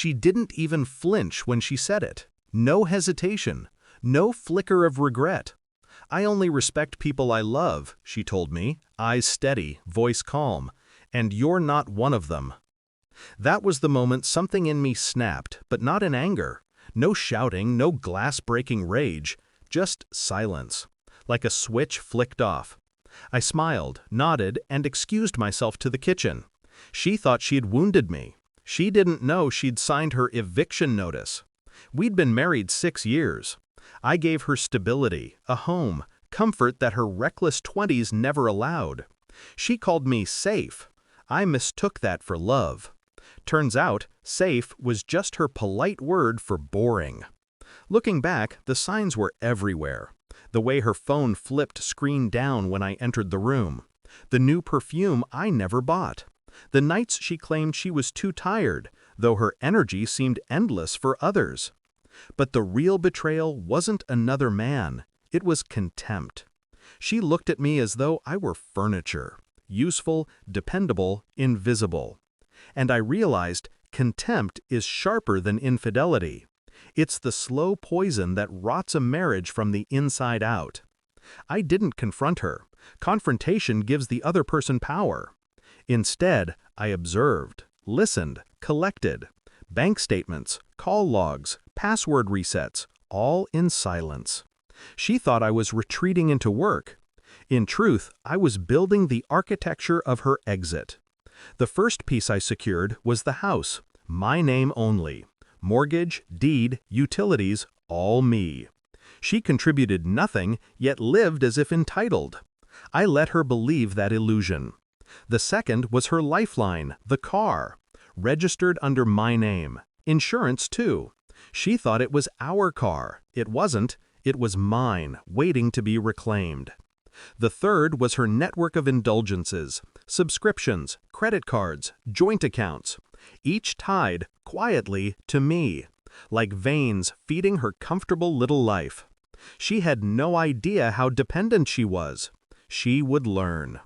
She didn't even flinch when she said it. No hesitation. No flicker of regret. "I only respect people I love," she told me, eyes steady, voice calm, "and you're not one of them." That was the moment something in me snapped, but not in anger. No shouting, no glass-breaking rage, just silence, like a switch flicked off. I smiled, nodded, and excused myself to the kitchen. She thought she'd wounded me. She didn't know she'd signed her eviction notice. We'd been married 6 years. I gave her stability, a home, comfort that her reckless 20s never allowed. She called me safe. I mistook that for love. Turns out, safe was just her polite word for boring. Looking back, the signs were everywhere. The way her phone flipped screen down when I entered the room. The new perfume I never bought. The nights she claimed she was too tired, though her energy seemed endless for others. But the real betrayal wasn't another man. It was contempt. She looked at me as though I were furniture. Useful, dependable, invisible. And I realized contempt is sharper than infidelity. It's the slow poison that rots a marriage from the inside out. I didn't confront her. Confrontation gives the other person power. Instead, I observed, listened, collected. Bank statements, call logs, password resets, all in silence. She thought I was retreating into work. In truth, I was building the architecture of her exit. The first piece I secured was the house, my name only. Mortgage, deed, utilities, all me. She contributed nothing, yet lived as if entitled. I let her believe that illusion. The second was her lifeline, the car. Registered under my name. Insurance, too. She thought it was our car. It wasn't. It was mine, waiting to be reclaimed. The third was her network of indulgences, subscriptions, credit cards, joint accounts, each tied, quietly, to me, like veins feeding her comfortable little life. She had no idea how dependent she was. She would learn.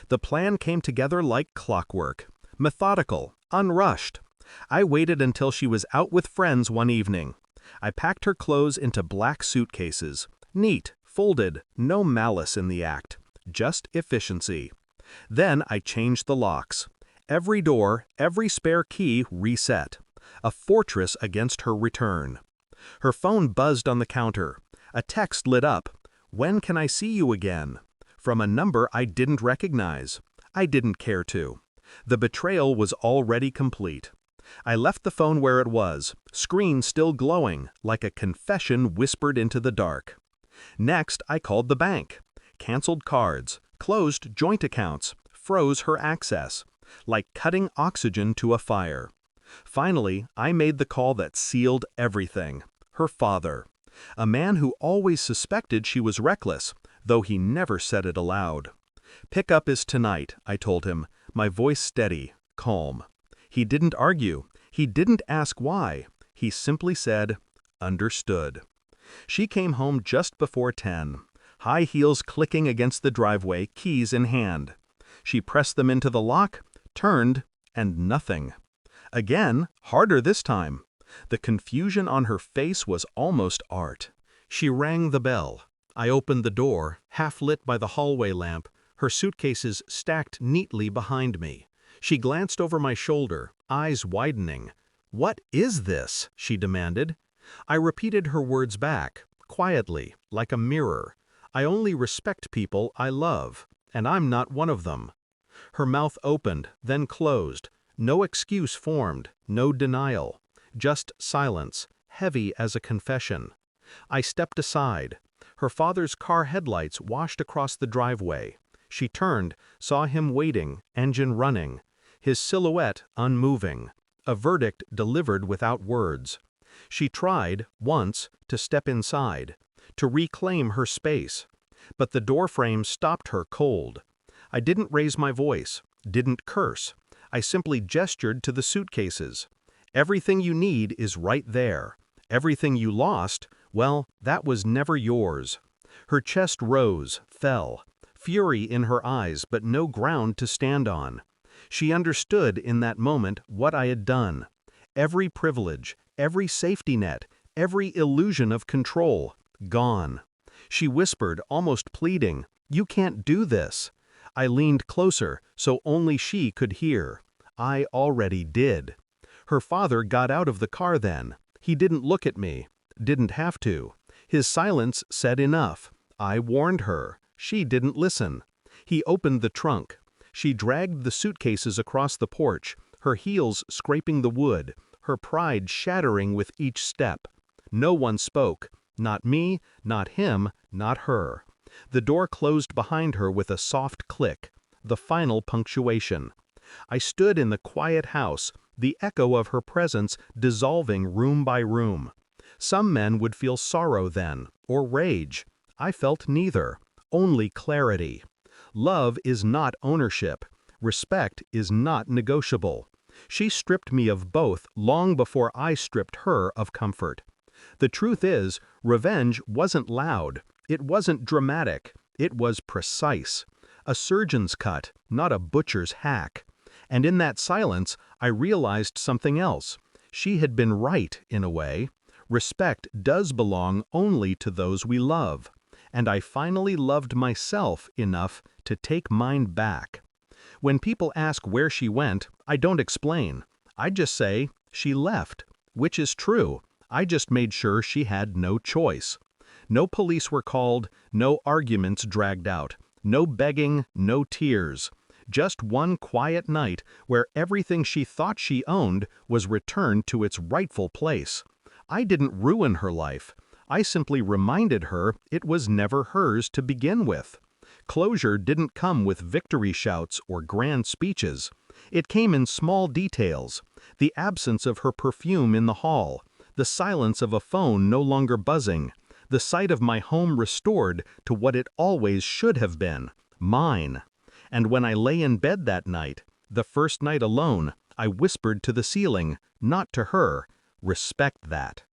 The plan came together like clockwork, methodical, unrushed. I waited until she was out with friends one evening. I packed her clothes into black suitcases, neat, folded, no malice in the act, just efficiency. Then I changed the locks. Every door, every spare key reset. A fortress against her return. Her phone buzzed on the counter. A text lit up. "When can I see you again?" From a number I didn't recognize. I didn't care to. The betrayal was already complete. I left the phone where it was, screen still glowing, like a confession whispered into the dark. Next, I called the bank. Canceled cards, closed joint accounts, froze her access, like cutting oxygen to a fire. Finally, I made the call that sealed everything. Her father. A man who always suspected she was reckless, though he never said it aloud. "Pickup is tonight," I told him, my voice steady, calm. He didn't argue. He didn't ask why. He simply said, "Understood." She came home just before 10, high heels clicking against the driveway, keys in hand. She pressed them into the lock, turned, and nothing. Again, harder this time. The confusion on her face was almost art. She rang the bell. I opened the door, half lit by the hallway lamp, her suitcases stacked neatly behind me. She glanced over my shoulder, eyes widening. "What is this?" she demanded. I repeated her words back, quietly, like a mirror. "I only respect people I love, and I'm not one of them." Her mouth opened, then closed. No excuse formed, no denial. Just silence, heavy as a confession. I stepped aside. Her father's car headlights washed across the driveway. She turned, saw him waiting, engine running. His silhouette unmoving. A verdict delivered without words. She tried, once, to step inside, to reclaim her space. But the doorframe stopped her cold. I didn't raise my voice, didn't curse. I simply gestured to the suitcases. Everything you need is right there. Everything you lost, well, that was never yours. Her chest rose, fell. Fury in her eyes, but no ground to stand on. She understood in that moment what I had done. Every privilege, every safety net, every illusion of control, gone. She whispered, almost pleading, "You can't do this." I leaned closer, so only she could hear. I already did. Her father got out of the car then. He didn't look at me. Didn't have to. His silence said enough. I warned her. She didn't listen. He opened the trunk. She dragged the suitcases across the porch, her heels scraping the wood, her pride shattering with each step. No one spoke. Not me, not him, not her. The door closed behind her with a soft click, the final punctuation. I stood in the quiet house, the echo of her presence dissolving room by room. Some men would feel sorrow then, or rage. I felt neither, only clarity. Love is not ownership. Respect is not negotiable. She stripped me of both long before I stripped her of comfort. The truth is, revenge wasn't loud. It wasn't dramatic. It was precise. A surgeon's cut, not a butcher's hack. And in that silence, I realized something else. She had been right, in a way. Respect does belong only to those we love. And I finally loved myself enough to take mine back. When people ask where she went, I don't explain. I just say, she left. Which is true. I just made sure she had no choice. No police were called, no arguments dragged out, no begging, no tears. Just one quiet night where everything she thought she owned was returned to its rightful place. I didn't ruin her life. I simply reminded her it was never hers to begin with. Closure didn't come with victory shouts or grand speeches. It came in small details. The absence of her perfume in the hall, the silence of a phone no longer buzzing, the sight of my home restored to what it always should have been, mine. And when I lay in bed that night, the first night alone, I whispered to the ceiling, not to her, respect that.